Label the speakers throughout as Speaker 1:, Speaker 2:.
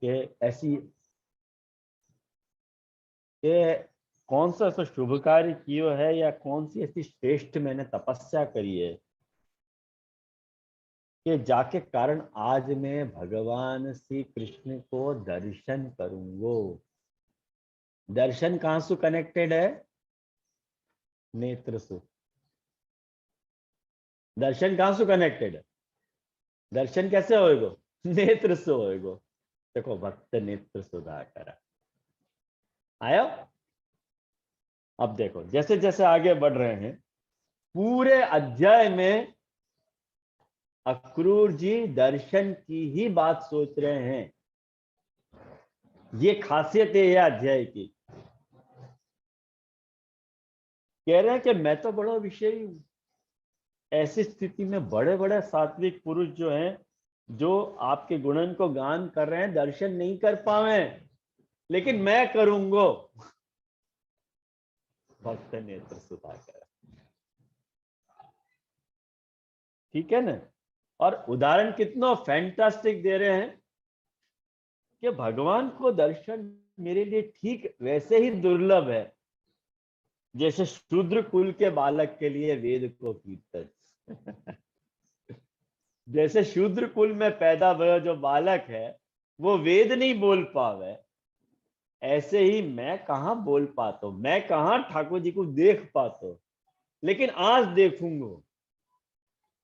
Speaker 1: कि ऐसी कि कौन सा ऐसा शुभ कार्य कियो है या कौन सी ऐसी श्रेष्ठ मैंने तपस्या करी है कि जाके कारण आज मैं भगवान श्री कृष्ण को दर्शन करूंगो। दर्शन कहां से कनेक्टेड है? नेत्र से। दर्शन कहां से कनेक्टेड है? दर्शन कैसे होएगो? नेत्र से होएगो। देखो, भक्त नेत्र सुधाकर आयो। अब देखो, जैसे जैसे आगे बढ़ रहे हैं, पूरे अध्याय में अक्रूर जी दर्शन की ही बात सोच रहे हैं। ये खासियत है यह अध्याय की। कह रहे हैं कि मैं तो बड़ा विषयी हूं। ऐसी स्थिति में बड़े बड़े सात्विक पुरुष जो हैं, जो आपके गुणन को गान कर रहे हैं, दर्शन नहीं कर पावे, लेकिन मैं करूंगो। भक्त नेत्र सुधाकर, ठीक है ना। और उदाहरण कितना फैंटास्टिक दे रहे हैं कि भगवान को दर्शन मेरे लिए ठीक वैसे ही दुर्लभ है जैसे शूद्र कुल के बालक के लिए वेद को कीर्तन। जैसे शूद्र कुल में पैदा हुआ जो बालक है वो वेद नहीं बोल पावे, ऐसे ही मैं कहां बोल पाता हूं, मैं कहां ठाकुर जी को देख पाता हूं, लेकिन आज देखूंगा।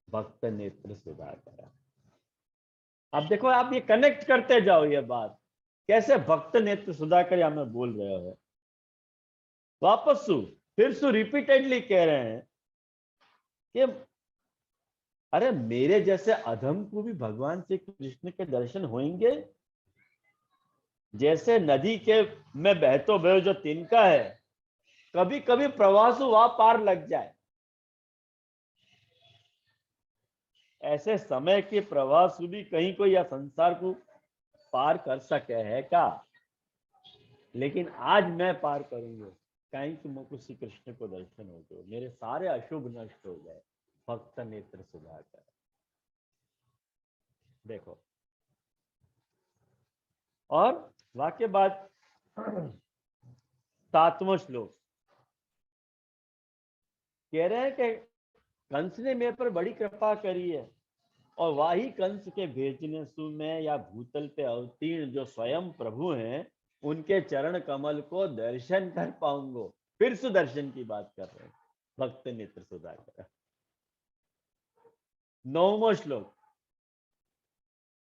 Speaker 1: भक्त नेत्र सुधाकर। अब देखो, आप ये कनेक्ट करते जाओ, ये बात कैसे भक्त नेत्र सुधाकर यहां में बोल रहे हो। वापस फिर रिपीटेडली कह रहे हैं कि अरे मेरे जैसे अधम को भी भगवान श्री कृष्ण के दर्शन होंगे। जैसे नदी के में बहतो बहो जो तिनका है, कभी कभी प्रवास वहां पार लग जाए, ऐसे समय के प्रवास भी कहीं कोई या संसार को पार कर सके है क्या? लेकिन आज मैं पार करूंगा, कहीं कि मुझको श्री कृष्ण को दर्शन हो गए, मेरे सारे अशुभ नष्ट हो जाए। भक्त नेत्र सुधाकर। देखो, और वाक्य बाद 7वां श्लोक कह रहे हैं कि कंस ने मेरे पर बड़ी कृपा करी है, और वाही कंस के भेजने सु में या भूतल पे अवतीर्ण जो स्वयं प्रभु हैं, उनके चरण कमल को दर्शन कर पाऊंगो। फिर सुदर्शन की बात कर रहे हैं भक्त नेत्र सुधाकर। 9वां श्लोक,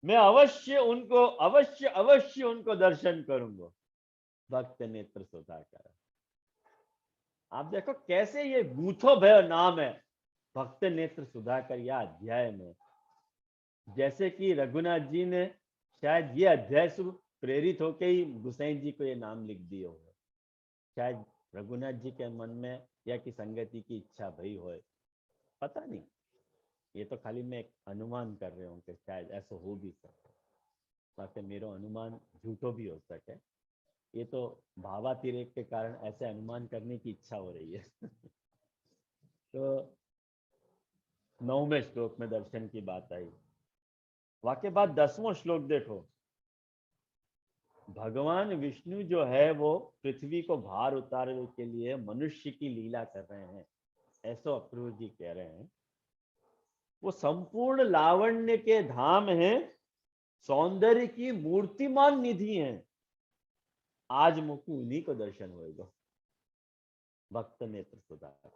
Speaker 1: मैं अवश्य अवश्य उनको दर्शन करूंगा। भक्त नेत्र सुधाकर। आप देखो कैसे ये गूथो भय नाम है भक्त नेत्र सुधाकर या अध्याय में। जैसे कि रघुनाथ जी ने शायद ये अध्याय से प्रेरित होकर ही गुसाई जी को ये नाम लिख दिए हो। शायद रघुनाथ जी के मन में या की संगति की इच्छा भई हो, पता नहीं। ये तो खाली मैं एक अनुमान कर रहे हूँ कि शायद ऐसा हो भी सके, बाकी मेरा अनुमान झूठो भी हो सके। ये तो भावातिरेक के कारण ऐसे अनुमान करने की इच्छा हो रही है। तो 9वें श्लोक में दर्शन की बात आई। वाक्य बाद 10वां श्लोक देखो, भगवान विष्णु जो है वो पृथ्वी को भार उतारने के लिए मनुष्य की लीला कर रहे हैं, ऐसा अक्रूर जी कह रहे हैं। वो संपूर्ण लावण्य के धाम हैं, सौंदर्य की मूर्तिमान निधि हैं। आज मुझको उन्हीं को दर्शन होएगा। भक्त नेत्र सुधाकर।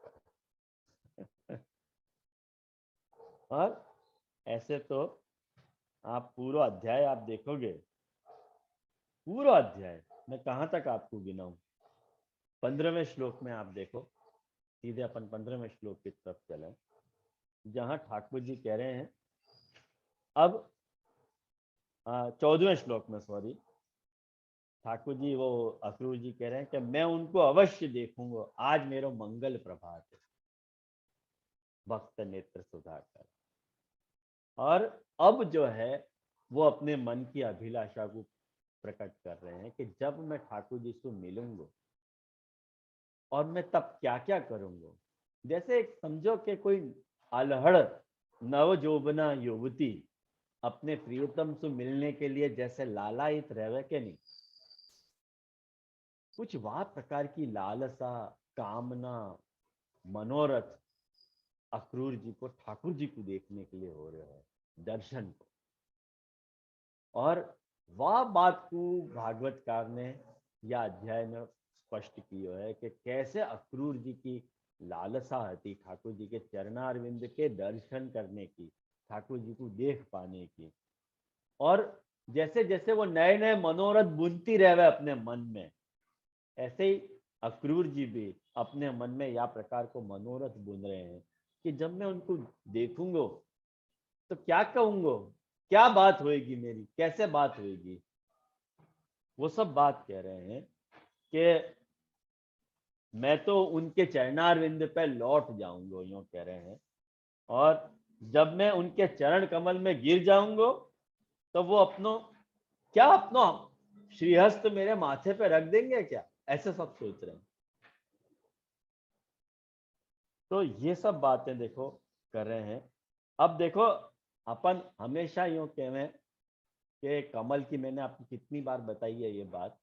Speaker 1: और ऐसे तो आप पूरा अध्याय आप देखोगे, पूरा अध्याय मैं कहां तक आपको गिनाऊं। 15वें श्लोक में आप देखो, सीधे अपन 15वें श्लोक की तरफ चले, जहां ठाकुर जी कह रहे हैं। अब 14वें श्लोक में, सॉरी, ठाकुर जी वो अक्रूर जी कह रहे हैं कि मैं उनको अवश्य देखूंगा, आज मेरा मंगल प्रभात है। भक्त नेत्र सुधाकर। और अब जो है वो अपने मन की अभिलाषा को प्रकट कर रहे हैं कि जब मैं ठाकुर जी से मिलूंगा और मैं तब क्या क्या करूंगा। जैसे समझो कि कोई अलहड़ नवजोबना युवती अपने प्रियतम से मिलने के लिए जैसे लालायित रहे के नहीं, कुछ वह प्रकार की लालसा, कामना, मनोरथ अक्रूर जी को, ठाकुर जी को देखने के लिए हो रहे हैं, दर्शन को। और वह बात को भागवतकार ने या अध्याय में स्पष्ट किया है कि कैसे अक्रूर जी की लालसा थी ठाकुर जी के चरणारविंद के दर्शन करने की, ठाकुर जी को देख पाने की। और जैसे जैसे वो नए नए मनोरथ बुनती रहे अपने मन में, ऐसे ही अक्रूर जी भी अपने मन में या प्रकार को मनोरथ बुन रहे हैं कि जब मैं उनको देखूंगा तो क्या कहूंगा, क्या बात होएगी मेरी, कैसे बात होएगी। वो सब बात कह रहे हैं कि मैं तो उनके चरणारविंद पे लौट जाऊंगा, यूं कह रहे हैं। और जब मैं उनके चरण कमल में गिर जाऊंगा तो वो अपनो श्रीहस्त मेरे माथे पे रख देंगे क्या, ऐसे सब सोच रहे हैं। तो ये सब बातें देखो कर रहे हैं। अब देखो अपन हमेशा यूं कहें कि कमल की, मैंने आपको कितनी बार बताई है ये बात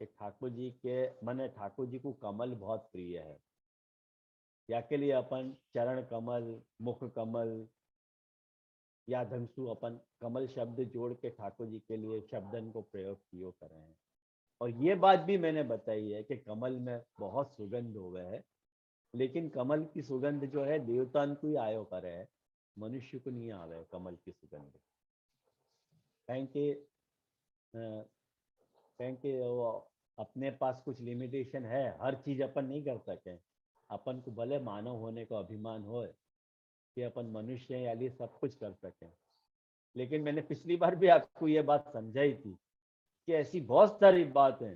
Speaker 1: कि ठाकुर जी के माने ठाकुर जी को कमल बहुत प्रिय है। या के लिए अपन चरण कमल, मुख कमल या धंसु अपन कमल शब्द जोड़ के ठाकुर जी के लिए शब्दन को प्रयोग कियो कर रहे हैं। और ये बात भी मैंने बताई है कि कमल में बहुत सुगंध हो गए है, लेकिन कमल की सुगंध जो है देवतान को ही आयो करे है, मनुष्य को नहीं आवे कमल की सुगंध। कहें कि वो अपने पास कुछ लिमिटेशन है, हर चीज अपन नहीं कर सके। अपन को भले मानव होने का अभिमान हो कि अपन मनुष्य यानी सब कुछ कर सके, लेकिन मैंने पिछली बार भी आपको ये बात समझाई थी कि ऐसी बहुत सारी बात है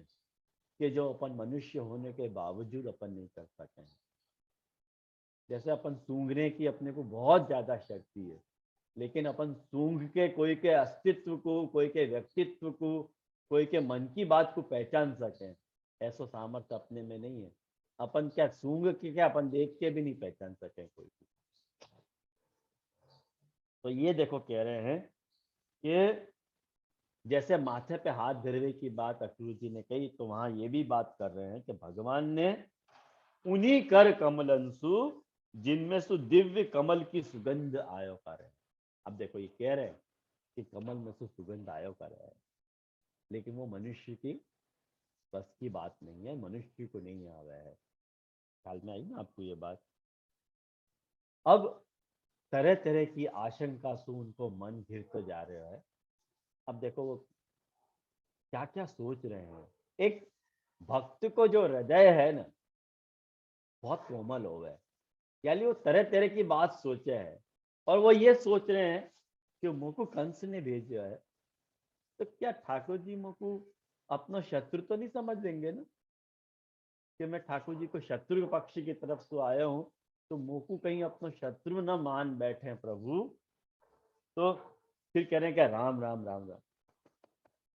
Speaker 1: कि जो अपन मनुष्य होने के बावजूद अपन नहीं कर सके। जैसे अपन सूंघने की अपने को बहुत ज्यादा शक्ति है, लेकिन अपन सूंघ के कोई के अस्तित्व को, कोई के व्यक्तित्व को, कोई के मन की बात को पहचान सके, ऐसा सामर्थ्य अपने में नहीं है। अपन क्या सूंघ के, क्या अपन देख के भी नहीं पहचान सके कोई को। तो ये देखो कह रहे हैं कि जैसे माथे पे हाथ धरवे की बात अक्रूर जी ने कही, तो वहां ये भी बात कर रहे हैं कि भगवान ने उन्हीं कर कमलंसु जिनमें सु दिव्य कमल की सुगंध आयो कर है। अब देखो ये कह रहे हैं कि कमल में से सुगंध आयो कर है, लेकिन वो मनुष्य की बस की बात नहीं है, मनुष्य को नहीं आवे है। ख्याल में आई ना आपको ये बात। अब तरह तरह की आशंका से उनको मन घिरते जा रहा है। अब देखो वो क्या क्या सोच रहे हैं। एक भक्त को जो हृदय है ना बहुत कोमल हो गए, यानी वो तरह तरह की बात सोचे है। और वो ये सोच रहे हैं कि मुझको कंस ने भेजा है, तो क्या ठाकुर जी मुझको अपना शत्रु तो नहीं समझ लेंगे ना, कि मैं ठाकुर जी को शत्रु पक्ष की तरफ से आया हूं, तो मुझको कहीं अपना शत्रु न मान बैठे प्रभु। तो फिर कह रहे हैं क्या राम राम राम राम,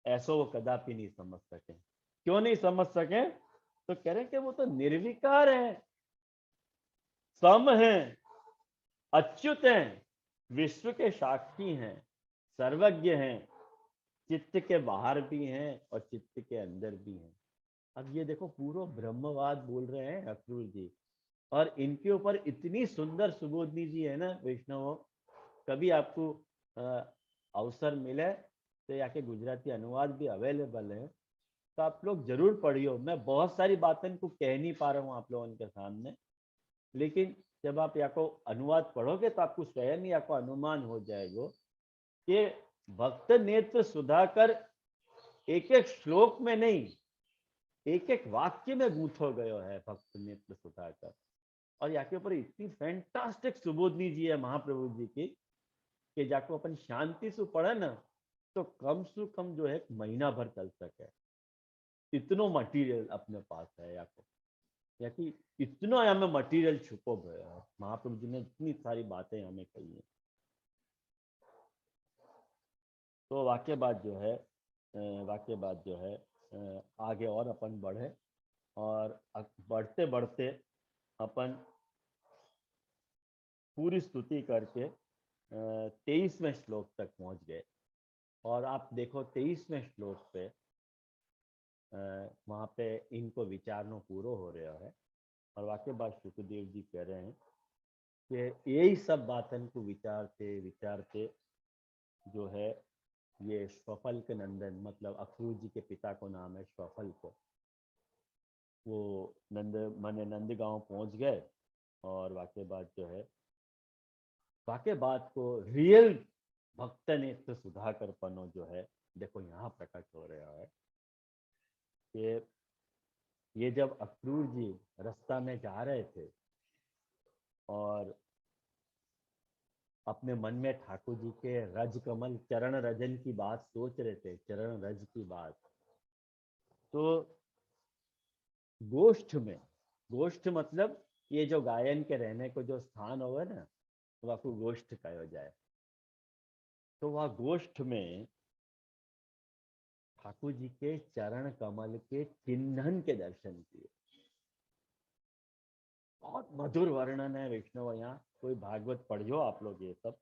Speaker 1: ऐसा वो कदापि नहीं समझ सके। क्यों नहीं समझ सके? तो कह रहे हैं कि वो तो निर्विकार है, सम है, अच्युत हैं, विश्व के साक्षी हैं, सर्वज्ञ हैं, चित्त के बाहर भी हैं और चित्त के अंदर भी हैं। अब ये देखो पूरा ब्रह्मवाद बोल रहे हैं अक्रूर जी। और इनके ऊपर इतनी सुंदर सुबोधनी जी है ना वैष्णव, कभी आपको अवसर मिले तो या के गुजराती अनुवाद भी अवेलेबल है, तो आप लोग जरूर पढ़ियो। मैं बहुत सारी बातें को कह नहीं पा रहा हूँ आप लोगों के सामने, लेकिन जब आप या को अनुवाद पढ़ोगे तो आपको स्वयं या को अनुमान हो जाएगा कि भक्त नेत्र सुधाकर एक एक श्लोक में नहीं, एक एक वाक्य में गूंथो गयो है भक्त नेत्र सुधाकर। और यहाँ के ऊपर इतनी फैंटास्टिक सुबोधनी जी है महाप्रभु जी की कि जाको अपन शांति से पढ़े ना तो कम से कम जो है महीना भर चल सके, इतनो मटेरियल अपने पास है या कि इतना हमें मटेरियल छुपो गया है। महाप्रभु जी ने इतनी सारी बातें हमें कही है। तो वाक्य बात जो है आगे और अपन बढ़े, और बढ़ते बढ़ते अपन पूरी स्तुति करके 23वें श्लोक तक पहुंच गए। और आप देखो 23वें श्लोक पे वहाँ पे इनको विचारनो पूरो हो रहा है और वाक्य बाद सुखदेव जी कह रहे हैं कि यही सब बातन को विचारते विचारते जो है ये श्वफल्क नंदन, मतलब अक्रूर जी के पिता को नाम है श्वफल्क, वो नंद माने नंद गांव पहुंच गए। और वाक्य बाद जो है वाक्य बाद को रियल भक्त नेत्र सुधाकर पनो जो है देखो यहाँ प्रकट हो रहा है कि ये जब अक्रूर जी रास्ता में जा रहे थे और अपने मन में ठाकुर जी के रज कमल चरण रजन की बात सोच रहे थे, चरण रज की बात, तो गोष्ठ में, गोष्ठ मतलब ये जो गायन के रहने को जो स्थान होगा ना तो आपको गोष्ठ कहा जाए। तो वह गोष्ठ में ठाकुर जी के चरण कमल के चिन्हन के दर्शन किए। बहुत मधुर वर्णन है वैष्णव, यहाँ कोई भागवत पढ़ियो आप लोग ये सब,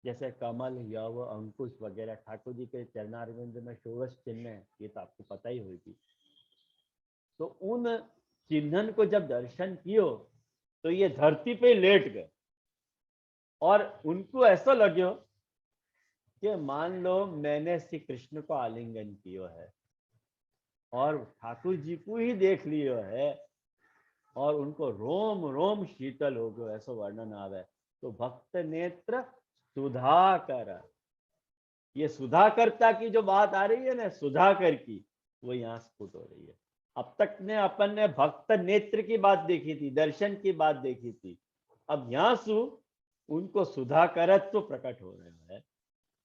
Speaker 1: जैसे कमल यव अंकुश वगैरह ठाकुर जी के चरणारविंद में षोडश चिन्ह है, ये तो आपको पता ही होगी। तो उन चिन्हन को जब दर्शन कियो तो ये धरती पे लेट गए और उनको ऐसा लग्यो कि मान लो मैंने श्री कृष्ण को आलिंगन किया है और ठाकुर जी को ही देख लियो है और उनको रोम रोम शीतल हो गयो, ऐसा वर्णन आवे। तो भक्त नेत्र सुधाकर, ये सुधाकरता की जो बात आ रही है ना, सुधाकर की, वो यहाँ स्फुट हो रही है। अब तक ने अपन ने भक्त नेत्र की बात देखी थी, दर्शन की बात देखी थी, अब यहाँ सु उनको सुधाकरत्व तो प्रकट हो रहा है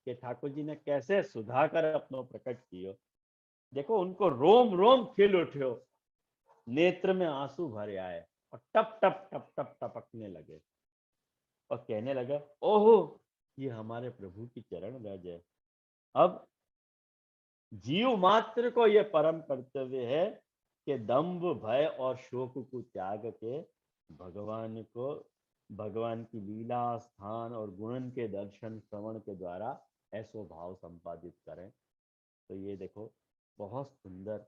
Speaker 1: कि ठाकुर जी ने कैसे सुधाकर अपनो प्रकट कियो। देखो उनको रोम रोम खिल उठ्यो, नेत्र में आंसू भर आए और टप टप टप टप टपकने लगे और कहने लगा ओहो ये हमारे प्रभु की चरण रज है। अब जीव मात्र को यह परम कर्तव्य है कि दंभ भय और शोक को त्याग के भगवान को, भगवान की लीला स्थान और गुणन के दर्शन श्रवण के द्वारा ऐसो भाव संपादित करें। तो ये देखो बहुत सुंदर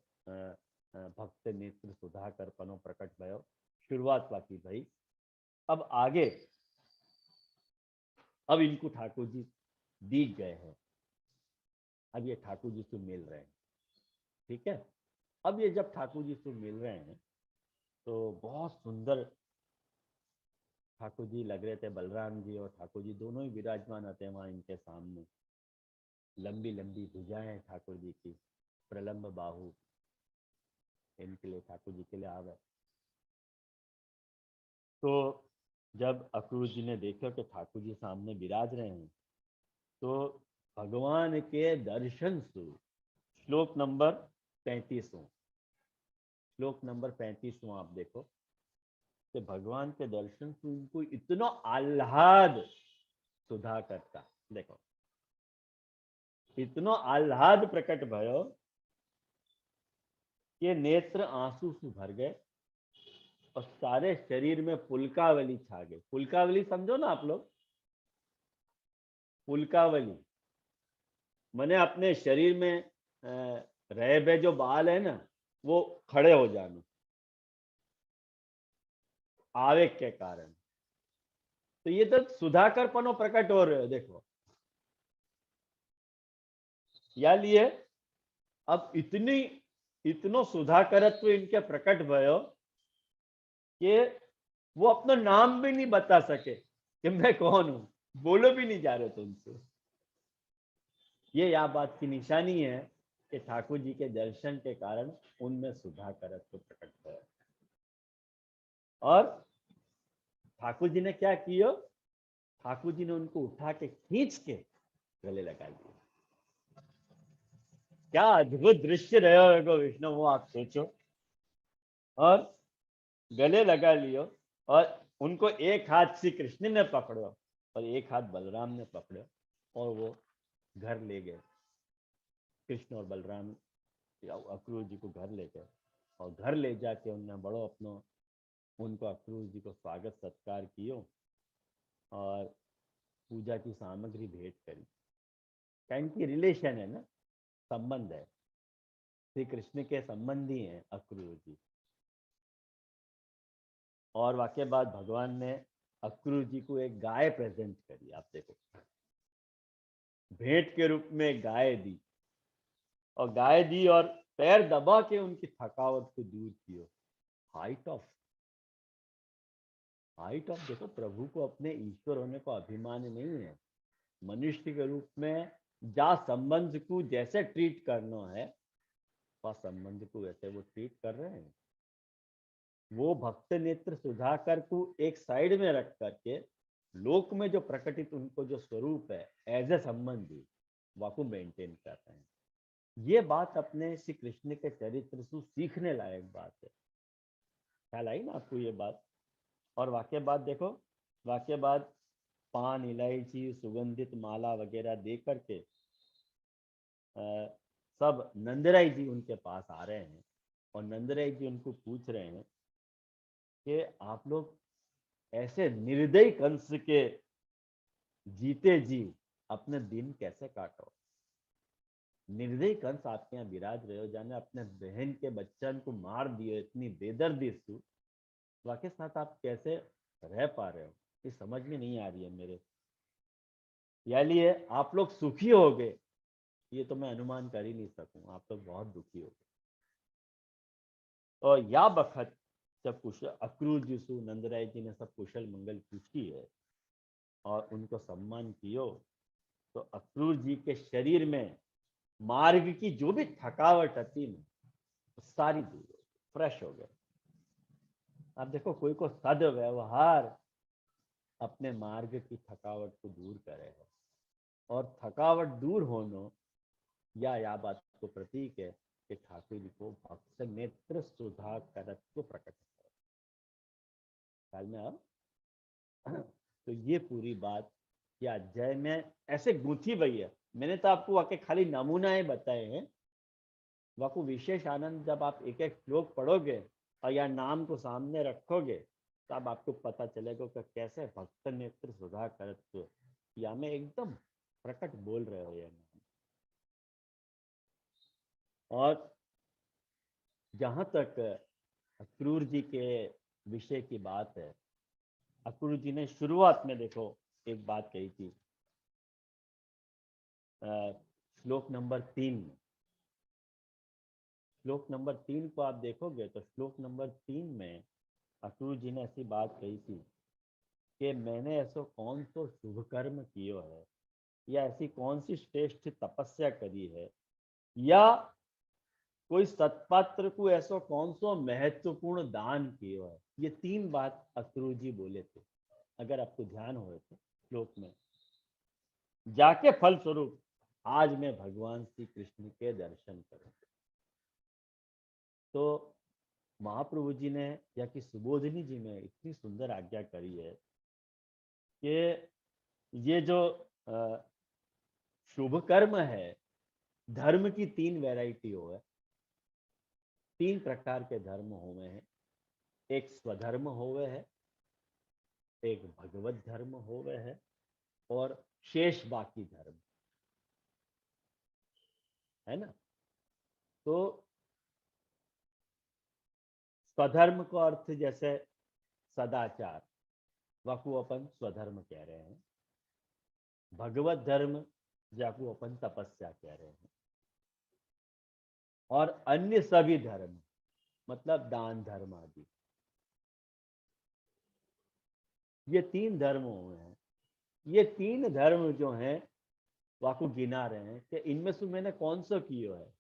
Speaker 1: भक्त नेत्र सुधाकर पनो प्रकट भयो, शुरुआत बाकी भाई। अब आगे, अब इनको ठाकुर जी दिख गए हैं, अब ये ठाकुर जी से मिल रहे हैं, ठीक है। अब ये जब ठाकुर जी से मिल रहे हैं तो बहुत सुंदर ठाकुर जी लग रहे थे, बलराम जी और ठाकुर जी दोनों ही विराजमान होते हैं वहां इनके सामने। लंबी लंबी भुजाएं ठाकुर जी की, प्रलंब बाहु इनके लिए, ठाकुर जी के लिए आवे। तो जब अक्रूर जी ने देखा कि ठाकुर जी सामने विराज रहे हैं तो भगवान के दर्शन से, श्लोक नंबर 35, श्लोक नंबर 35 आप देखो कि भगवान के दर्शन से उनको इतना आह्लाद सुधा करता, देखो इतना आह्लाद प्रकट भयो कि नेत्र आंसू से भर गए और सारे शरीर में पुलकावली छा गई। पुलकावली समझो ना आप लोग, पुलकावली मैंने अपने शरीर में रह बे जो बाल है ना वो खड़े हो जाना आवेग के कारण। तो ये तो सुधाकर पनो प्रकट हो रहे हो देखो, या लिए अब इतनी इतनो सुधाकरत्व इनके प्रकट भयो कि वो अपना नाम भी नहीं बता सके कि मैं कौन हूं, बोलो भी नहीं जा रहे तुमसे। ये या बात की निशानी है कि ठाकुर जी के दर्शन के कारण उनमें सुधाकरत्व प्रकट हुआ। और ठाकुर जी ने क्या किया, ठाकुर जी ने उनको उठा के खींच के गले लगा दिया। क्या अद्भुत दृश्य रहेगा विष्णु, वो आप सोचो। और गले लगा लियो और उनको एक हाथ श्री कृष्ण ने पकड़ो और एक हाथ बलराम ने पकड़ो और वो घर ले गए। कृष्ण और बलराम अक्रूर जी को घर ले गए और घर ले जाके उनने बड़ो अपनो उनको अक्रूर जी को स्वागत सत्कार कियो। और पूजा की सामग्री भेंट करी। कारण की रिलेशन है ना, संबंध है, श्री कृष्ण के संबंधी हैं अक्रूर जी। और वाक्य बाद भगवान ने अक्रूर जी को एक गाय प्रेजेंट करी। आप देखो, भेंट के रूप में गाय दी, और गाय दी और पैर दबा के उनकी थकावट को दूर किया। हाइट ऑफ देखो, प्रभु को अपने ईश्वर होने को अभिमान नहीं है। मनुष्य के रूप में जा संबंध को जैसे ट्रीट करना है, वह संबंध को वैसे वो ट्रीट कर रहे हैं। वो भक्त नेत्र सुधाकर को एक साइड में रख करके लोक में जो प्रकटित उनको जो स्वरूप है एज ए संबंधी, वह को मेंटेन कर रहे हैं। ये बात अपने श्री कृष्ण के चरित्र से सीखने लायक बात है। ख्याल आई ना आपको ये बात? और वाक्य बाद देखो, वाक्य बाद पान, इलायची, सुगंधित माला वगैरह दे करके सब नंदराय जी उनके पास आ रहे हैं, और नंदराय जी उनको पूछ रहे हैं कि आप लोग ऐसे निर्दयी कंस के जीते जी अपने दिन कैसे काटो। निर्दयी कंस आपके यहाँ विराज रहे हो, जाने अपने बहन के बच्चन को मार दिए, इतनी बेदर्दी से वाकई साथ आप कैसे रह पा रहे हो, ये समझ में नहीं आ रही है मेरे। यानी आप लोग सुखी हो गए, ये तो मैं अनुमान कर ही नहीं सकूं। आप लोग बहुत दुखी हो गए। और या बखत जब कुशल अक्रूर जी से नंदराय जी ने सब कुशल मंगल पूछी है और उनको सम्मान कियो, तो अक्रूर जी के शरीर में मार्ग की जो भी थकावट थी ना, सारी दूर हो, फ्रेश हो गए। आप देखो, कोई को सद व्यवहार अपने मार्ग की थकावट को दूर करेगा, और थकावट दूर होना या बात को प्रतीक है कि ठाकुर जी को भक्त नेत्र सुधा करत को प्रकट है। ख्याल में अब तो ये पूरी बात या जय में ऐसे गुथी भई है। मैंने तो आपको वाकई खाली नमूनाएं बताए हैं। वाकई विशेष आनंद जब आप एक एक श्लोक पढ़ोगे और या नाम को सामने रखोगे, तब आपको पता चलेगा कि कैसे भक्त नेत्र सुधा करत को या में एकदम प्रकट बोल रहे हो ये नाम। और जहां तक अक्रूर जी के विषय की बात है, अक्रूर जी ने शुरुआत में देखो एक बात कही थी, श्लोक नंबर 3 में। श्लोक नंबर 3 को आप देखोगे तो श्लोक नंबर 3 में अक्रूर जी ने ऐसी बात कही थी कि मैंने ऐसा कौन सो शुभ कर्म किया है, या ऐसी कौन सी श्रेष्ठ तपस्या करी है, या कोई सत्पात्र को ऐसा कौन सा महत्वपूर्ण दान किया है। ये 3 बात अक्रूर जी बोले थे, अगर आपको ध्यान हो तो श्लोक में। जाके फल स्वरूप आज मैं भगवान श्री कृष्ण के दर्शन करूं। तो महाप्रभु जी ने या कि सुबोधिनी जी ने इतनी सुंदर आज्ञा करी है कि ये जो शुभ कर्म है, धर्म की 3 वैरायटी हो है। 3 प्रकार के धर्म हुए हैं। एक स्वधर्म होवे है, एक भगवत धर्म होवे है, और शेष बाकी धर्म, है ना। तो स्वधर्म का अर्थ जैसे सदाचार, वाकू अपन स्वधर्म कह रहे हैं। भगवत धर्म जाकू अपन तपस्या कह रहे हैं। और अन्य सभी धर्म मतलब दान धर्म आदि, ये 3 धर्म हुए हैं। ये 3 धर्म जो हैं वाकू गिना रहे हैं कि इनमें से मैंने कौन सा किया है।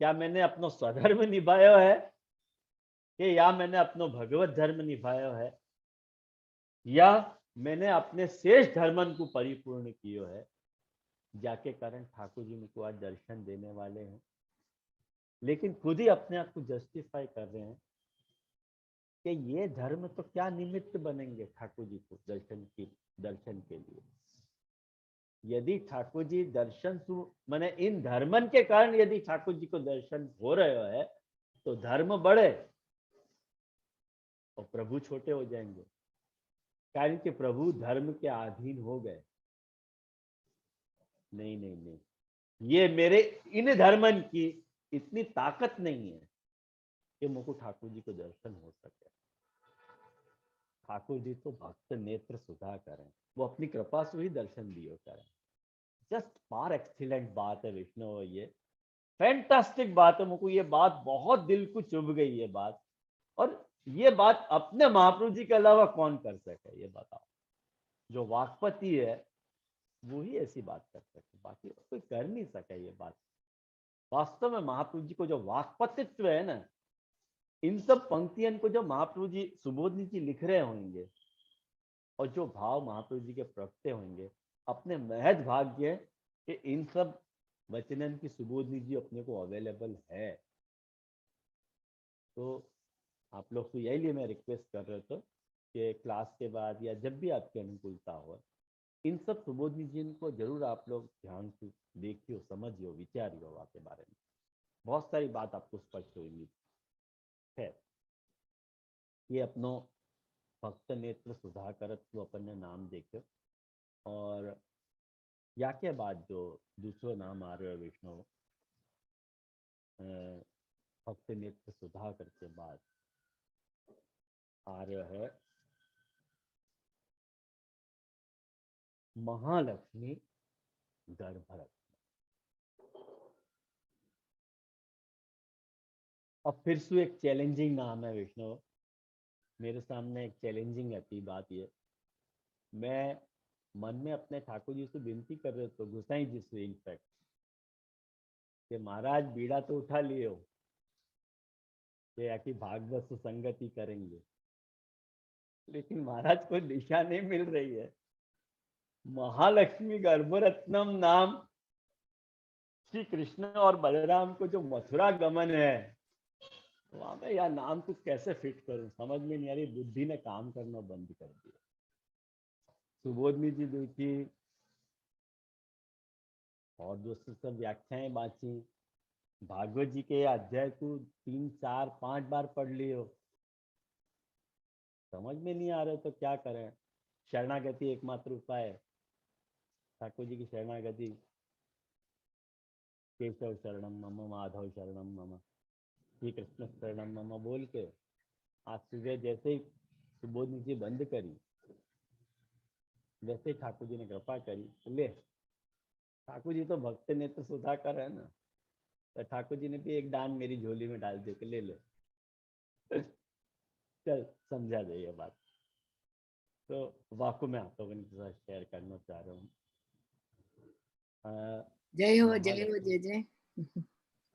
Speaker 1: क्या मैंने अपना स्वधर्म निभाया है, कि या मैंने अपना भगवत धर्म निभाया है, या मैंने अपने शेष धर्मन को परिपूर्ण किया है, जाके कारण ठाकुर जी मुझको आज दर्शन देने वाले हैं। लेकिन खुद ही अपने आप को जस्टिफाई कर रहे हैं कि ये धर्म तो क्या निमित्त बनेंगे ठाकुर जी को दर्शन के लिए। यदि ठाकुर जी दर्शन माने इन धर्मन के कारण यदि ठाकुर जी को दर्शन हो रहे है, तो धर्म बढ़े और प्रभु छोटे हो जाएंगे। कारण कि प्रभु धर्म के अधीन हो गए। नहीं नहीं नहीं, ये मेरे इन धर्मन की इतनी ताकत नहीं है कि मुझको ठाकुर जी को दर्शन हो सके। ठाकुर जी तो भक्त नेत्र सुधा करें, वो अपनी कृपा से ही दर्शन दियो करें। जस्ट पार एक्सीलेंट बात है विष्णु, ये फैंटास्टिक बात है। मुझको ये बात बहुत दिल को चुभ गई ये बात। और ये बात अपने महाप्रभु जी के अलावा कौन कर सके, ये बताओ। जो वाकपति है वो ही ऐसी बात कर सके, बाकी कोई कर नहीं सके ये बात। वास्तव में महाप्रभु जी को जो वाकपतित्व है ना, इन सब पंक्तियों को जो महाप्रभु जी सुबोधनी जी लिख रहे होंगे और जो भाव महाप्रभु जी के प्रगटे होंगे, अपने महज भाग्य है कि इन सब वचनन की सुबोधनी जी अपने को अवेलेबल है। तो आप लोग को यही लिए मैं रिक्वेस्ट कर रहा था कि क्लास के बाद या जब भी आपकी अनुकूलता हो, इन सब सुबोधनी जी को जरूर आप लोग ध्यान से देखियो, समझियो, विचारियो आपके बारे में। बहुत सारी बात आपको स्पष्ट होगी। है ये अपनो भक्त नेत्र सुधा करत तो अपन ने नाम देखे, और या के बाद जो दूसरा नाम आ रहा है विष्णु, भक्त नेत्र सुधा करके बाद आ रहा है महालक्ष्मी गर्भरत। अब फिर से एक चैलेंजिंग नाम है विष्णु, मेरे सामने एक चैलेंजिंग है बात ये। मैं मन में अपने ठाकुर जी से विनती कर रहे तो गुसाई जी से इनफैक्ट कि महाराज बीड़ा तो उठा लिए हो कि आखिर भागवत से संगति करेंगे, लेकिन महाराज को दिशा नहीं मिल रही है। महालक्ष्मी गर्भरत्नम नाम श्री कृष्ण और बलराम को जो मथुरा गमन है, वहां में यह नाम को कैसे फिट करूं, समझ में नहीं आ रही। बुद्धि ने काम करना बंद कर दिया। सुबोधनी जी देखी और दोस्तों सब व्याख्याएं बांची, भागवत जी के अध्याय को 3, 4, 5 बार पढ़ लियो, समझ में नहीं आ रहा तो क्या करें। शरणागति एकमात्र उपाय है। ठाकुर जी की शरणागति, केशव शरणम मम, माधव शरणम मम, श्री कृष्ण शरणम मम बोल के आज सुबह जैसे ही सुबोधनी जी बंद करी, वैसे ठाकुर जी ने कृपा करी। ले, ठाकुर जी तो भक्त नेत्र सुधाकर है ना, तो ठाकुर जी ने भी एक दान मेरी झोली में डाल दिया कि ले ले। चल समझा दे ये बात। तो वाकु में आप लोगों के साथ शेयर करना चाह रहा हूँ।
Speaker 2: जय हो जय हो जय जय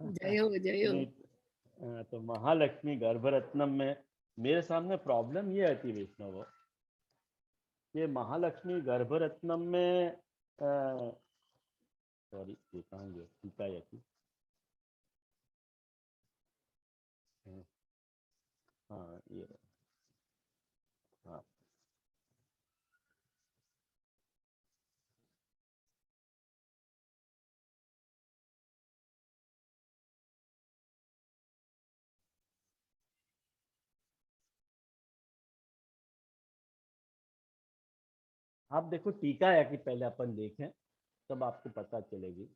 Speaker 2: जय हो जय हो।
Speaker 1: तो महालक्ष्मी गर्भरत्नम में मेरे सामने प्रॉब्लम ये आती वैष्णव, ये महालक्ष्मी गर्भरत्नम में सॉरी कहेंगे टीका याती, हाँ ये, हाँ आप देखो टीका है कि पहले अपन देखें तब आपको पता चलेगी।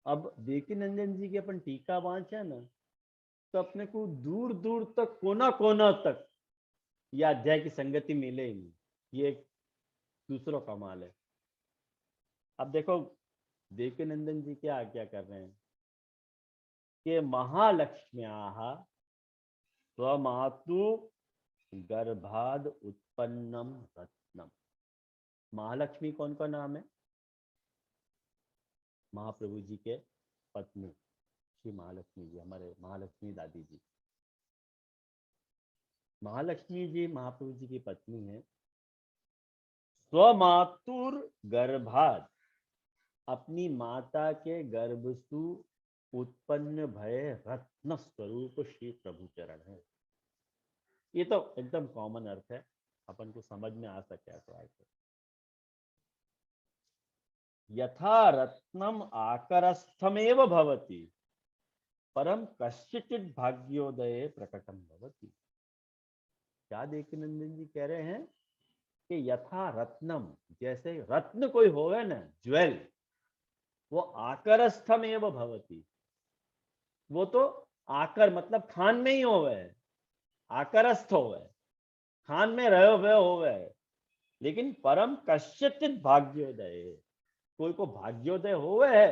Speaker 1: अब देकी नंदन जी की अपन टीका वांचे ना, तो अपने को दूर दूर तक, कोना कोना तक यह अध्याय की संगति मिले ही नहीं। ये एक दूसरा कमाल है। अब देखो देकी नंदन जी क्या क्या कर रहे हैं कि महालक्ष्म्या स्वमातु गर्भाद उत्पन्नम रत्नम। महालक्ष्मी कौन का नाम है? महाप्रभु जी के पत्नी श्री महालक्ष्मी जी, हमारे महालक्ष्मी दादी जी। महालक्ष्मी जी महाप्रभु जी की पत्नी है। स्वमातुर गर्भाद, अपनी माता के गर्भ से उत्पन्न भय रत्न स्वरूप श्री प्रभु चरण है। ये तो एकदम कॉमन अर्थ है, अपन को समझ में आ सके तो ऐसे। यथा रत्नम आकरस्थमेव भवति परम कश्चित भाग्योदय प्रकटम भवति। क्या देवकीनंदन जी कह रहे हैं कि यथा रत्नम, जैसे रत्न कोई होवे ना, ज्वेल, वो आकरस्थम एव भवति, वो तो आकर मतलब खान में ही होवे है, आकरस्थ होवे, खान में रहे हुए होवे है। लेकिन परम कश्चित भाग्योदय, कोई को भाग्योदय होवे है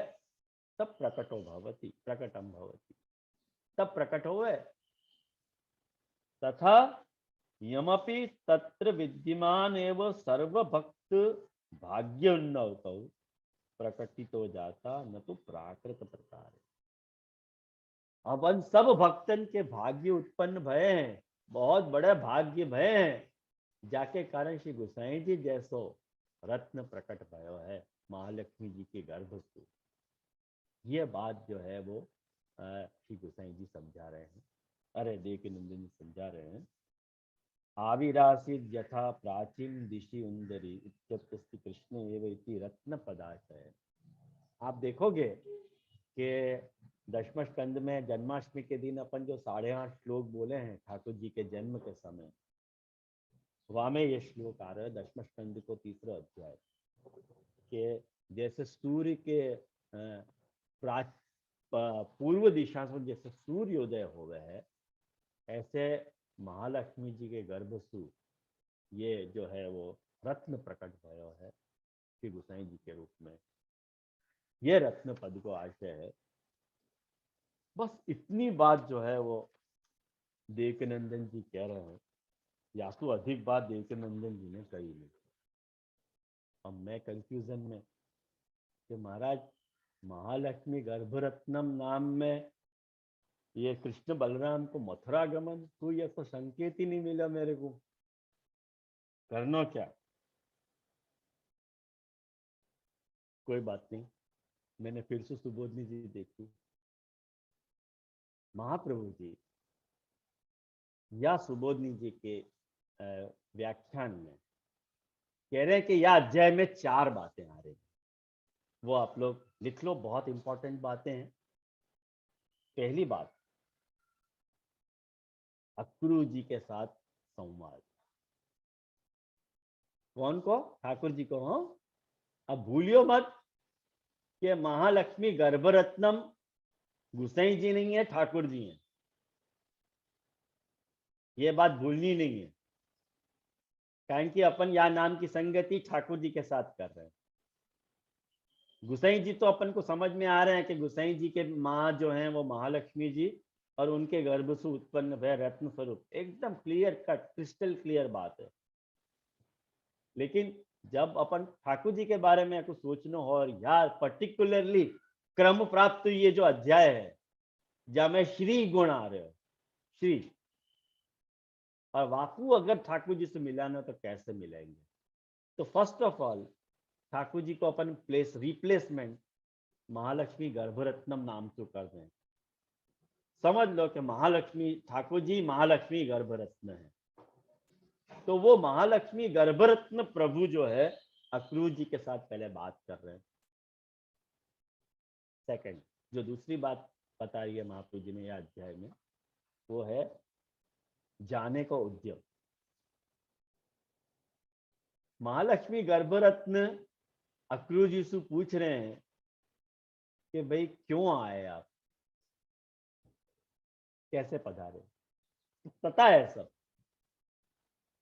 Speaker 1: तब प्रकटो भवति, प्रकटम भवति, तब प्रकट होवे। तथा यमपि तत्र विद्यमान एव सर्वभक्त भाग्योन्नतो प्रकटितो जाता न तो प्राकृत प्रकार। अब उन सब भक्तन के भाग्य उत्पन्न भय हैं, बहुत बड़े भाग्य भय हैं, जाके कारण श्री गोसाई जी जैसो रत्न प्रकट भयो है महालक्ष्मी जी के गर्भ से। ये बात जो है वो श्री गोसाई जी समझा रहे हैं, अरे देवकीनंदन जी समझा रहे हैं। आविरासित यथा प्राचीन दिशि उंदरी इत्यस्य कृष्ण एव इति रत्न पदाशय। आप देखोगे कि दशम स्कंद में जन्माष्टमी के दिन अपन जो 8.5 श्लोक बोले हैं ठाकुर जी के जन्म के समय, वहां में ये श्लोक आ रहा है दशम स्कंद को 3रा अध्याय के, जैसे सूर्य के पूर्व दिशा से जैसे सूर्योदय हो गए है, ऐसे महालक्ष्मी जी के गर्भसु ये जो है वो रत्न प्रकट भयो है श्री गोसाई जी के रूप में। ये रत्न पद को आशय है। बस इतनी बात जो है वो देवकीनंदन जी कह रहे हैं, या तो अधिक बात देवकीनंदन जी ने कही नहीं। अब मैं कंफ्यूजन में कि महाराज महालक्ष्मी गर्भरत्नम नाम में ये कृष्ण बलराम को मथुरा गमन, तो ये तो संकेत ही नहीं मिला मेरे को, करना क्या। कोई बात नहीं, मैंने फिर से सुबोधनी जी देखी, महाप्रभु जी या सुबोधनी जी के व्याख्यान में कह रहे हैं कि यह अध्याय में 4 बातें आ रही हैं, वो आप लोग लिख लो, बहुत इंपॉर्टेंट बातें हैं। पहली बात, अक्रू जी के साथ संवाद। कौन को? ठाकुर जी को। हाँ, अब भूलियो मत कि महालक्ष्मी गर्भरत्नम गोसाई जी नहीं है, ठाकुर जी हैं। ये बात भूलनी नहीं है, कारण कि अपन या नाम की संगति ठाकुर जी के साथ कर रहे हैं। गोसाई जी तो अपन को समझ में आ रहे हैं कि गोसाई जी के माँ जो हैं वो महालक्ष्मी जी, और उनके गर्भ से उत्पन्न भय रत्न स्वरूप, एकदम क्लियर कट क्रिस्टल क्लियर बात है। लेकिन जब अपन ठाकुर जी के बारे में कुछ सोचना हो, और यार पर्टिकुलरली क्रम प्राप्त ये जो अध्याय है जहां में श्री गुण आ रहे हो, श्री और वाकू अगर ठाकुर जी से मिलाना तो कैसे मिलेंगे। तो first of all Thakur ji को अपन रिप्लेसमेंट महालक्ष्मी गर्भरत्नम नाम से कर दें। समझ लो कि महालक्ष्मी ठाकुर जी महालक्ष्मी गर्भरत्न है, तो वो महालक्ष्मी गर्भरत्न प्रभु जो है अक्रू जी के साथ पहले बात कर रहे हैं। सेकंड, जो दूसरी बात बता रही है महाप्रभु जी ने यह अध्याय में, वो है जाने का उद्यम। महालक्ष्मी गर्भरत्न अक्रू जी से पूछ रहे हैं कि भाई क्यों आए आप, कैसे पधारे। पता है,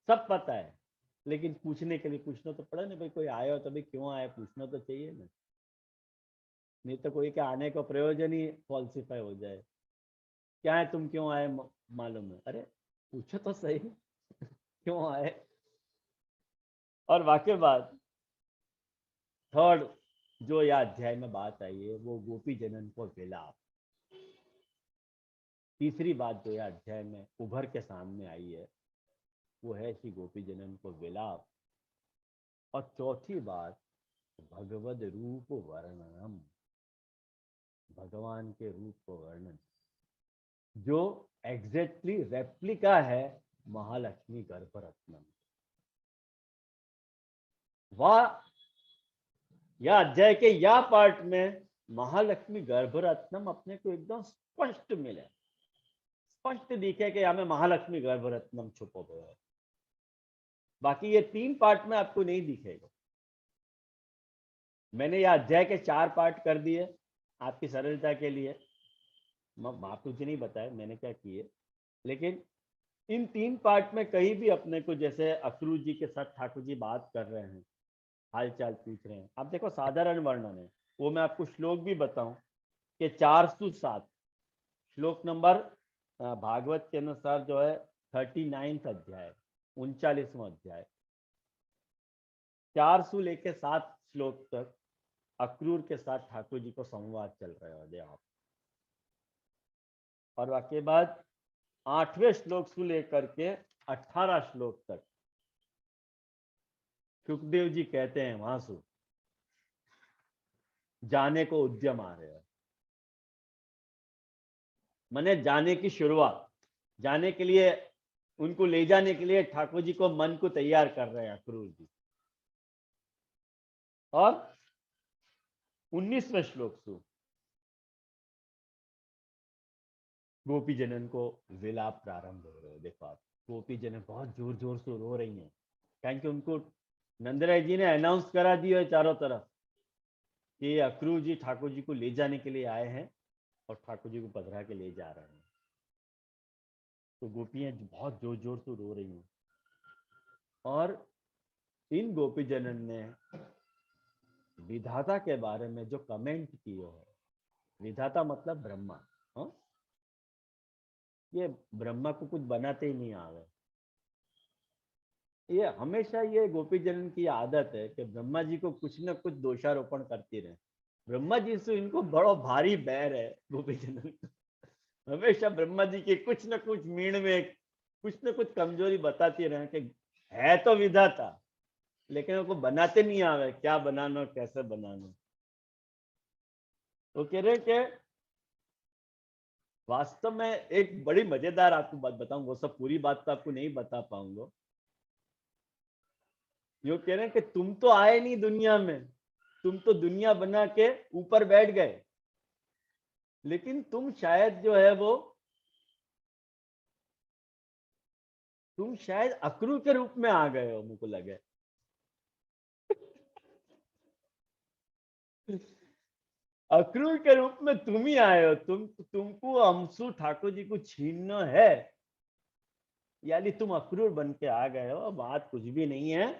Speaker 1: सब पता है, लेकिन पूछने के लिए पूछना तो पड़ा ना, भाई कोई आया हो तो भाई क्यों आया पूछना तो चाहिए ना, नहीं तो कोई के आने का प्रयोजन ही फॉल्सिफाई हो जाए। क्या है, तुम क्यों आए मालूम है, अरे पूछो तो सही क्यों आए। और वाकई बात थर्ड जो यह अध्याय में बात आई है वो गोपी जनन को विलाप। तीसरी बात जो यह अध्याय में उभर के सामने आई है वो है श्री गोपी जनन को विलाप। और चौथी बात भगवद रूप वर्णनम, भगवान के रूप को वर्णन, जो एग्जैक्टली रेप्लिका है महालक्ष्मी गर्भरत्नम। वह या अध्याय के या पार्ट में महालक्ष्मी गर्भरत्नम अपने को एकदम स्पष्ट मिले, स्पष्ट दिखे कि यहाँ में महालक्ष्मी गर्भरत्नम छुपो हुआ है। बाकी ये 3 पार्ट में आपको नहीं दिखेगा। मैंने ये अध्याय के 4 पार्ट कर दिए आपकी सरलता के लिए। आप तुझे नहीं बताया मैंने क्या किए, लेकिन इन 3 पार्ट में कहीं भी अपने को, जैसे अक्रूर जी के साथ ठाकुर जी बात कर रहे हैं, हाल चाल पूछ रहे हैं, आप देखो साधारण वर्णन है। वो मैं आपको श्लोक भी बताऊं कि 407 श्लोक नंबर भागवत के अनुसार जो है 39 अध्याय, 39वां अध्याय, 400 लेके 7 श्लोक तक अक्रूर के साथ ठाकुर जी को संवाद चल रहा है आप। और वाक्य बाद 8वें श्लोक से लेकर के 18 श्लोक तक सुखदेव जी कहते हैं वहां से जाने को उद्यम आ रहे हैं, मने जाने की शुरुआत, जाने के लिए, उनको ले जाने के लिए ठाकुर जी को मन को तैयार कर रहे हैं अक्रूर जी। और 19वें श्लोक से गोपी जनन को विलाप प्रारंभ हो रहे हैं। देखो आप, गोपी जनन बहुत जोर जोर से रो रही हैं, क्योंकि उनको नंदराय जी ने अनाउंस करा दिया है चारों तरफ कि अक्रूर जी ठाकुर जी को ले जाने के लिए आए हैं और ठाकुर जी को पधरा के ले जा रहे हैं। तो गोपियां बहुत जोर जोर से रो रही हैं। और इन गोपी जनन ने विधाता के बारे में जो कमेंट किए है, विधाता मतलब ब्रह्मा, हाँ, ये ब्रह्मा को कुछ बनाते ही नहीं आवे। ये हमेशा ये गोपी जनन की आदत है कि ब्रह्मा जी को कुछ न कुछ दोषारोपण करती रहे। ब्रह्मा जी से इनको बड़ा भारी बैर है गोपी जनन। हमेशा ब्रह्मा जी के कुछ न कुछ मीण में कुछ न कुछ कमजोरी बताती रहे कि है तो विधाता, लेकिन उनको बनाते नहीं आवे, क्या बनाना कैसे बनाना। तो कह रहे कि वास्तव में एक बड़ी मजेदार आपको बात बताऊं, वो सब पूरी बात तो आपको नहीं बता पाऊंगा। यो कह रहे हैं कि तुम तो आए नहीं दुनिया में, तुम तो दुनिया बना के ऊपर बैठ गए, लेकिन तुम शायद जो है वो, तुम शायद अक्रूर के रूप में आ गए हो, मुझको लगे। अक्रूर के रूप में तुम ही आए हो, तुमको अंशु ठाकुर जी को छीनना है, यानी तुम अक्रूर बन के आ गए हो। बात कुछ भी नहीं है,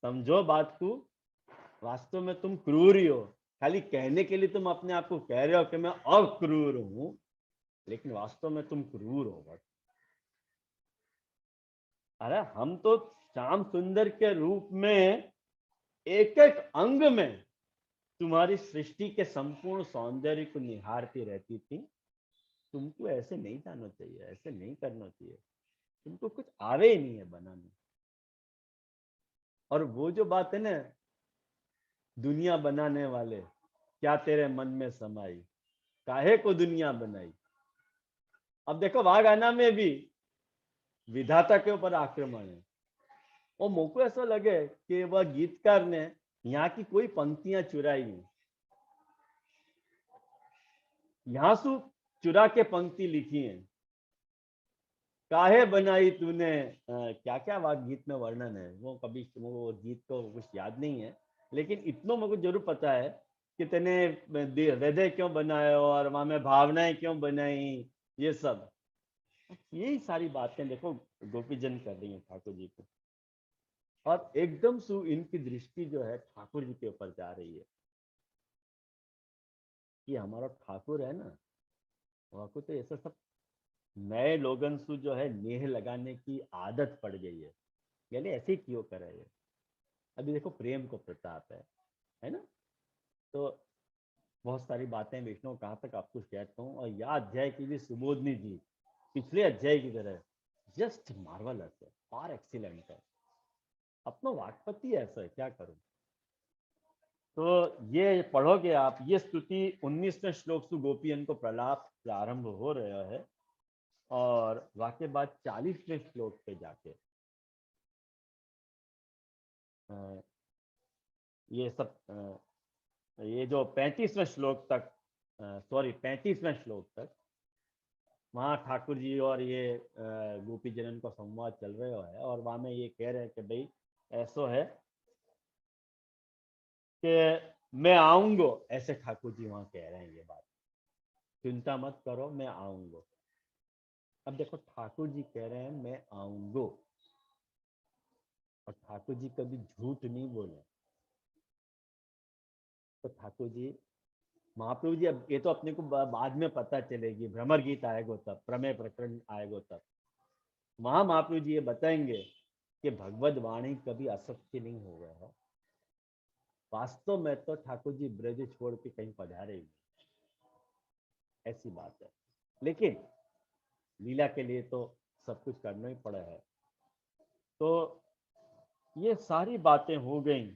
Speaker 1: समझो बात को। वास्तव में तुम क्रूर ही हो, खाली कहने के लिए तुम अपने आप को कह रहे हो कि मैं अक्रूर हूं, लेकिन वास्तव में तुम क्रूर हो बस। अरे हम तो श्याम सुंदर के रूप में एक एक अंग में तुम्हारी सृष्टि के संपूर्ण सौंदर्य को निहारती रहती थी। तुमको ऐसे नहीं जाना चाहिए, ऐसे नहीं करना चाहिए, तुमको कुछ आवे ही नहीं है बनाने। और वो जो बात है ना, दुनिया बनाने वाले, क्या तेरे मन में समाई, काहे को दुनिया बनाई। अब देखो वागाना में भी विधाता के ऊपर आक्रमण है। और मुझको ऐसा लगे कि वह गीतकार ने यहाँ की कोई पंक्तियां चुराई हैं, यहाँ से चुरा के पंक्ति लिखी है। काहे बनाई तूने, क्या क्या वाक गीत में वर्णन है, वो कभी वो गीत को कुछ याद नहीं है, लेकिन इतना मुझे जरूर पता है कि तेने हृदय क्यों बनाए और वहां में भावनाएं क्यों बनाई, ये सब, यही सारी बातें देखो गोपी जन कर रही है ठाकुर जी को। और एकदम से इनकी दृष्टि जो है ठाकुर जी के ऊपर जा रही है कि हमारा ठाकुर है ना, वहां तो ऐसा सब नए लोगन से जो है नेह लगाने की आदत पड़ गई है, यानी ऐसे ही क्यों करे ये। अभी देखो प्रेम को प्रताप है ना। तो बहुत सारी बातें विष्णु कहाँ तक आपको कहता हूँ। और यह अध्याय की भी सुबोधनी जी पिछले अध्याय की तरह जस्ट मार्वलस है, फार एक्सीलेंट है। अपना वाक्पति ऐसा है, क्या करूं। तो ये पढ़ोगे आप, ये स्तुति 19वें श्लोक से गोपियन को प्रलाप प्रारंभ हो रहा है, और वाक्य बाद 40वें श्लोक पे जाके ये सब ये जो 35वें श्लोक तक, सॉरी 35वें श्लोक तक वहाँ ठाकुर जी और ये गोपी जनन का संवाद चल रहे है और वहाँ में ये कह रहे हैं कि भाई ऐसो है कि मैं आऊंगो, ऐसे ठाकुर जी वहाँ कह रहे हैं ये बात, चिंता मत करो मैं आऊंगो। अब देखो ठाकुर जी कह रहे हैं मैं आऊंगो, और ठाकुर जी कभी झूठ नहीं बोले। तो ठाकुर जी, महाप्रभु जी, अब ये तो अपने को बाद में पता चलेगी, भ्रमर गीत आएगा तब, प्रमेय प्रकरण आएगा तब, वहां महाप्रभु जी ये बताएंगे कि भगवत वाणी कभी असत्य नहीं हो गया है। वास्तव में तो ठाकुर जी ब्रज छोड़ के कहीं पधारे ही नहीं, ऐसी बात है। लेकिन लीला के लिए तो सब कुछ करना ही पड़ा है। तो ये सारी बातें हो गई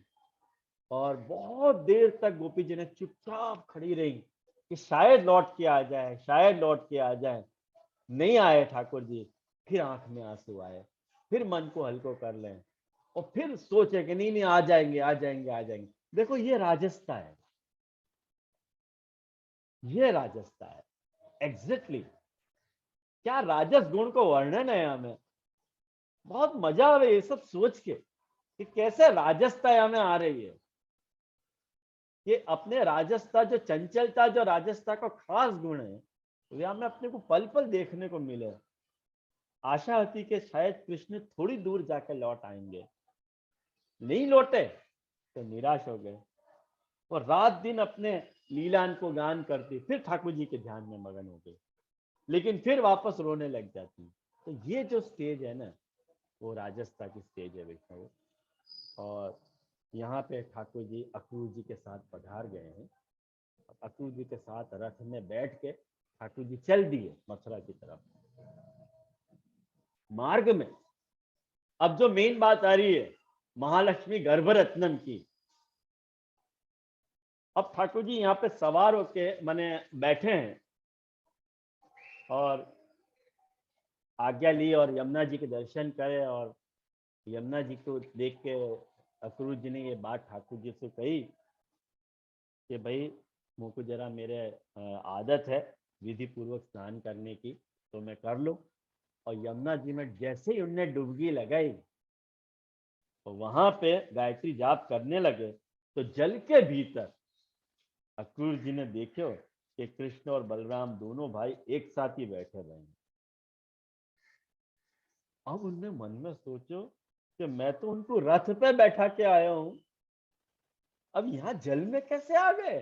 Speaker 1: और बहुत देर तक गोपी जी ने चुपचाप खड़ी रही कि शायद लौट के आ जाए, शायद लौट के आ जाए। नहीं आए ठाकुर जी। फिर आंख में आंसू आए, फिर मन को हल्को कर लें और फिर सोचे कि नहीं नहीं आ जाएंगे आ जाएंगे आ जाएंगे। देखो ये राजस्था है, ये राजस्था है एग्जैक्टली। क्या राजस गुण को वर्णन है हमें। बहुत मजा आ रही है ये सब सोच के कि कैसे राजस्था हमें आ रही है। ये अपने राजस्था जो चंचलता, जो राजस्था का खास गुण है, वो हमें अपने को पल पल देखने को मिले। आशा होती कि शायद कृष्ण थोड़ी दूर जाकर लौट आएंगे, नहीं लौटे तो निराश हो गए और रात दिन अपने लीलान को गान करती, फिर ठाकुर जी के ध्यान में मगन हो गई, लेकिन फिर वापस रोने लग जाती। तो ये जो स्टेज है ना, वो राजस्थान की स्टेज है वैष्णव। और यहाँ पे ठाकुर जी अक्रूर जी के साथ पधार गए हैं। अक्रूर जी के साथ रथ में बैठ के ठाकुर जी चल दिए मथुरा की तरफ। मार्ग में अब जो मेन बात आ रही है महालक्ष्मी गर्भरत्नम की। अब ठाकुर जी यहाँ पे सवार होके माने बैठे हैं और आज्ञा ली और यमुना जी के दर्शन करे। और यमुना जी को देख के अक्रूर जी ने ये बात ठाकुर जी से कही कि भाई मुझको जरा मेरे आदत है विधि पूर्वक स्नान करने की, तो मैं कर लूं। और यमुना जी में जैसे ही उनने डुबकी लगाई तो वहां पे गायत्री जाप करने लगे, तो जल के भीतर अक्रूर जी ने देखो कि कृष्ण और बलराम दोनों भाई एक साथ ही बैठे रहे। अब उनने मन में सोचो कि मैं तो उनको रथ पे बैठा के आया हूं, अब यहां जल में कैसे आ गए।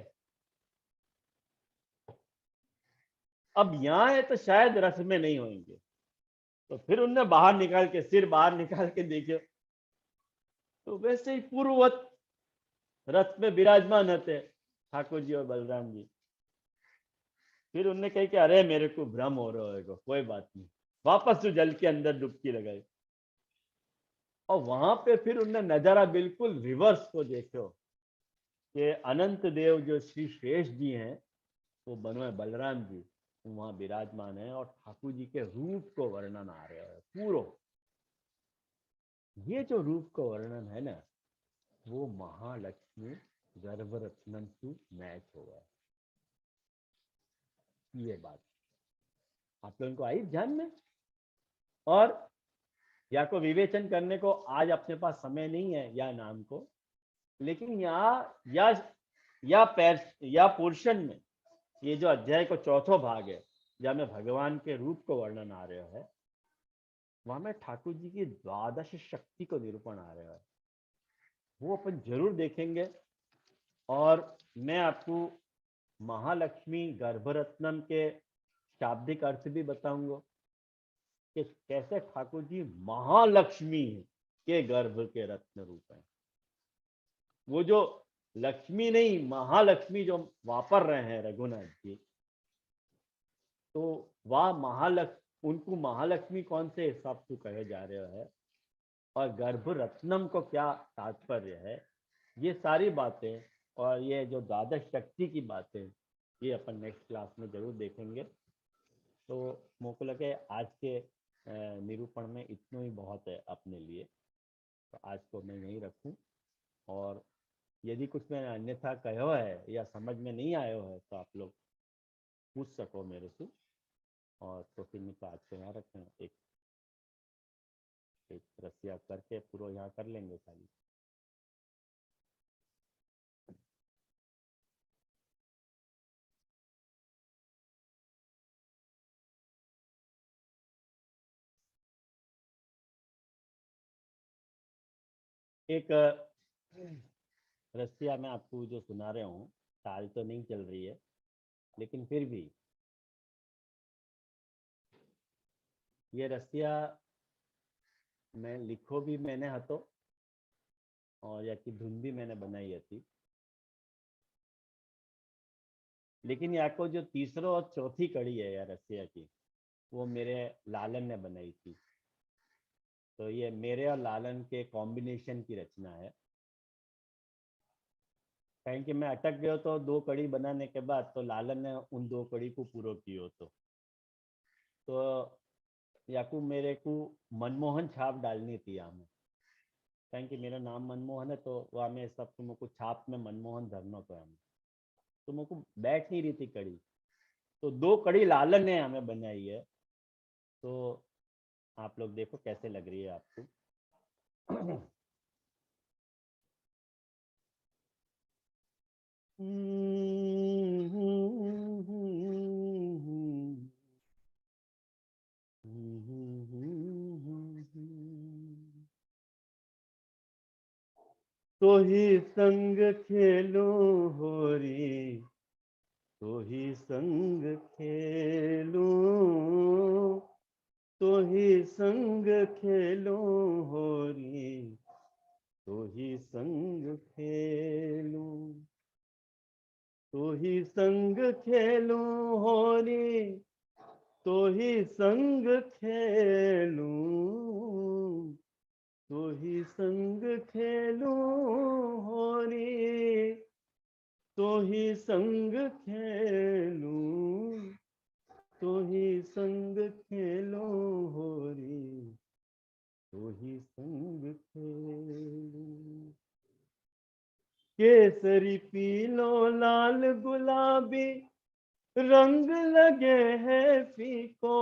Speaker 1: अब यहाँ है तो शायद रथ में नहीं होंगे। तो फिर उनने बाहर निकाल के, सिर बाहर निकाल के देखे तो वैसे ही पूर्ववत रथ में विराजमान होते ठाकुर जी और बलराम जी। फिर उनने कही कि अरे मेरे को भ्रम हो रहा है, कोई बात नहीं, वापस तो जल के अंदर डुबकी लगाई। और वहां पे फिर उनने नजारा बिल्कुल रिवर्स को देखो कि अनंत देव जो श्री शेष जी हैं, वो बनो बलराम जी वहां विराजमान है और ठाकुर जी के रूप को वर्णन आ रहा है पूरा। ये जो रूप का वर्णन है ना, वो महालक्ष्मी गर्भरत्नम की मैच हो गया। ये बात आप लोगों को आई ध्यान में। और या को विवेचन करने को आज अपने पास समय नहीं है या नाम को, लेकिन यहाँ या पोर्शन में ये जो अध्याय को चौथो भाग है जहाँ में भगवान के रूप को वर्णन आ रहा है, वहां में ठाकुर जी की द्वादश शक्ति को निरूपण आ रहा है, वो अपन जरूर देखेंगे। और मैं आपको महालक्ष्मी गर्भरत्नम के शाब्दिक अर्थ भी बताऊंगा कि कैसे ठाकुर जी महालक्ष्मी के गर्भ के रत्न रूप है। वो जो लक्ष्मी नहीं महालक्ष्मी जो वापर रहे हैं रघुनाथ जी, तो वह महालक्ष्मी, उनको महालक्ष्मी कौन से हिसाब से कहे जा रहे हैं और गर्भ रत्नम को क्या तात्पर्य है, ये सारी बातें और ये जो द्वादश शक्ति की बातें, ये अपन नेक्स्ट क्लास में जरूर देखेंगे। तो मुझको लगे आज के निरूपण में इतना ही बहुत है अपने लिए। तो आज को मैं यहीं रखूं। और यदि कुछ मैंने अन्यथा कहो है या समझ में नहीं आयो है तो आप लोग पूछ सको मेरे से। और तो फिर निकाल आज को यहाँ रखें, एक एक रस्सियाँ करके पूरा यहाँ कर लेंगे सारी। एक रस्सियाँ मैं आपको जो सुना रहा हूँ, ताल तो नहीं चल रही है, लेकिन फिर भी ये रस्सियाँ मैं लिखो भी मैंने हतो, और या की धुन भी मैंने बनाई थी। लेकिन या को जो तीसरा और चौथी कड़ी है यार रसिया की, वो मेरे लालन ने बनाई थी। तो ये मेरे और लालन के कॉम्बिनेशन की रचना है। कहीं कि मैं अटक गयो तो 2 कड़ी बनाने के बाद, तो लालन ने उन 2 कड़ी को पूरा कियो तो याकू मेरे को मनमोहन छाप डालनी थी हमें। कहीं कि मेरा नाम मनमोहन है, तो वो हमें सब मुझको छाप में मनमोहन धरना तो हमें, तो मुझको बैठ नहीं रही थी कड़ी। तो 2 कड़ी लालन ने हमें बनाई है। तो आप लोग देखो कैसे लग रही है आपको। तो ही संग खेलो होरी, तो ही संग खेलो, तो ही संग खेलो होरी, तो ही संग खेलो, तो ही संग खेलो होरी, तो ही संग खेलो, तो ही संग खेलो होरी, तो ही संग खेलो, तो ही संग खेलो होरी, तो ही संग खेलो। केसरी पीलो लाल गुलाबी रंग लगे हैं फीको,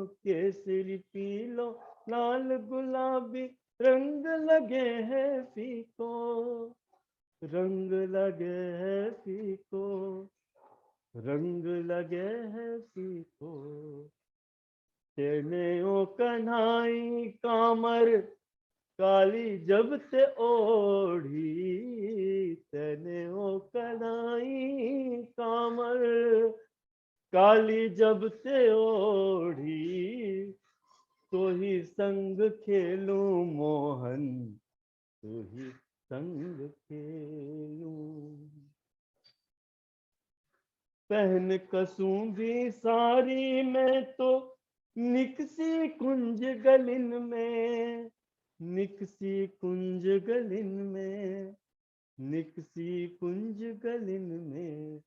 Speaker 1: केसरी पीलो लाल गुलाबी रंग लगे हैं फीको, रंग लगे हैं फीको, रंग लगे हैं फीको। तेने ओ कन्हाई कामर काली जब से ओढ़ी, तेने ओ कन्हाई कामर काली जब से ओढ़ी, तो ही संग खेलूं मोहन, तो ही संग खेलूं। पहन कसूं भी सारी में तो निकसी कुंज गलिन में, निकसी कुंज गलिन में, निकसी कुंज गलिन में।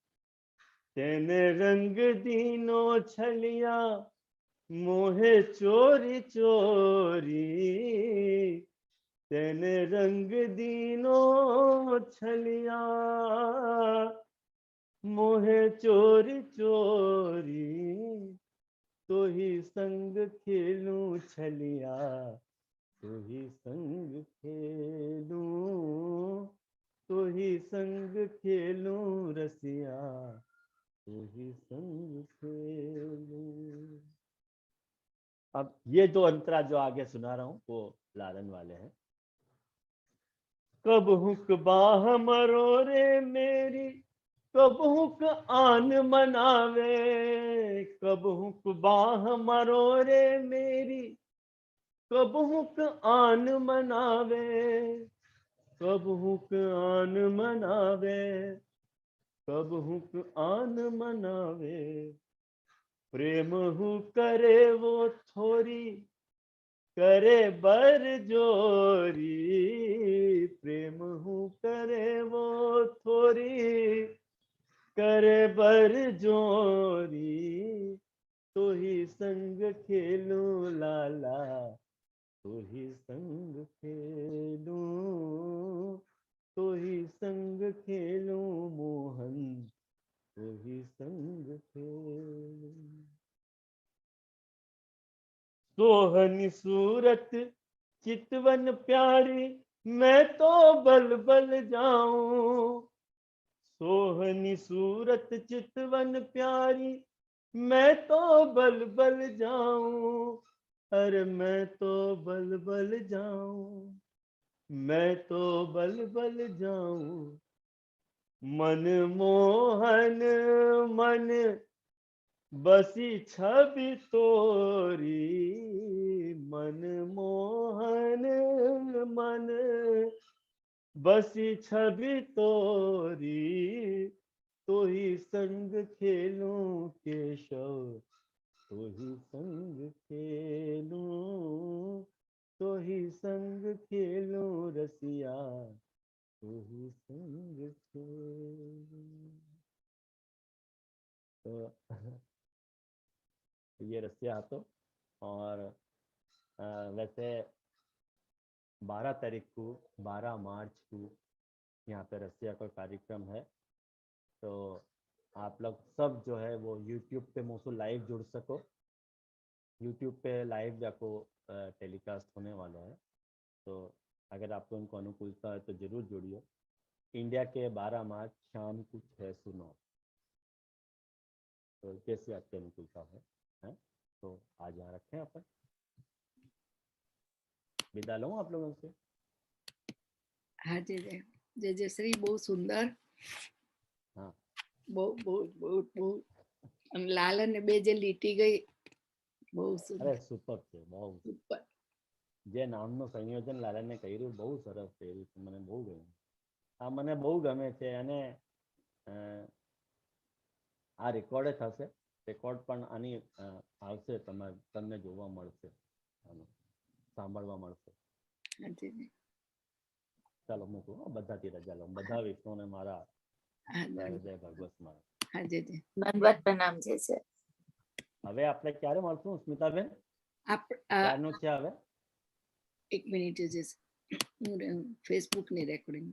Speaker 1: तेने रंग दीनो छलिया मोहे चोरी चोरी, तेने रंग दीनो छलिया मोहे चोरी चोरी, तो ही संग खेलूं छलिया, तो ही संग खेलूं, तो ही संग खेलूं रसिया, तो ही संग खेलूं। अब ये 2 अंतरा जो आगे सुना रहा हूं वो लालन वाले हैं। कब हुक बाह मरोरे मेरी, कब हुक आन मनावे, कब हुक बाह मरोरे मेरी, कब हुक आन मनावे, कब हुक आन मनावे, कब हुक आन मनावे। प्रेम हु करे वो थोरी, करे बर जोरी, प्रेम हु करे वो थोरी, करे बर जोरी, तो ही संग खेलूं लाला, तो ही संग खेलूं, तो ही संग खेलूं मोहन, तो ही संग खेलूं। सोहनी सूरत चितवन प्यारी, मैं तो बल बल जाऊं। सोहनी सूरत चितवन प्यारी, मैं तो बल बल जाऊं। अरे मैं तो बल बल जाऊं, मैं तो बल बल जाऊं। मन मोहन मन बसी छवि तोरी, मन मोहन मन बसी छवि तोरी। तो ही संग खेलूं केशव, तो ही संग खेलूं, तो ही संग खेलूं रसिया, तो ही संग खेलूं। तो ये रसिया तो। और वैसे 12 तारीख को, 12 मार्च को यहाँ पे रसिया का कार्यक्रम है। तो आप लोग सब जो है वो यूट्यूब पे मुझसे लाइव जुड़ सको। यूट्यूब पे लाइव जाको टेलीकास्ट होने वाला है। तो अगर आपको उनको अनुकूलता है तो ज़रूर जुड़िए। इंडिया के 12 मार्च शाम को 6 से 9। तो कैसे आपकी अनुकूलता है? तो आज यहाँ रखें अपन, विदा लूँ आप लोगों से।
Speaker 2: हाँ जय जय जय जय श्री, बहुत सुंदर,
Speaker 1: हाँ
Speaker 2: बहुत बहुत बहुत बहुत। અને લાલન ને બે જે લીટી ગઈ બહુ
Speaker 1: અરે
Speaker 2: સુંદર,
Speaker 1: સુપર છે, બહુ
Speaker 2: સુપર.
Speaker 1: જે નામનું સંયોજન લાલને કર્યું બહુ સરસ છે, એ મને બહુ ગમ્યું. આ મને બહુ ગમે છે. અને આ રેકોર્ડ થશે, રેકોર્ડ પણ આની આવશે, તમને જોવા મળશે, સાંભળવા મળશે. ચાલો મૂકું, બધાથી રજા લઉં. બધા વિષ્ણુને મારા જય ભગવત મારા.
Speaker 2: હા જય જય
Speaker 3: દંડવત પ્રણામ છે સર.
Speaker 1: હવે આપણે ક્યારે મળશું સ્મિતાબેન?
Speaker 2: આપ
Speaker 1: ક્યારનું છે હવે?
Speaker 2: એક મિનિટ, ફેસબુક ની રેકોર્ડિંગ.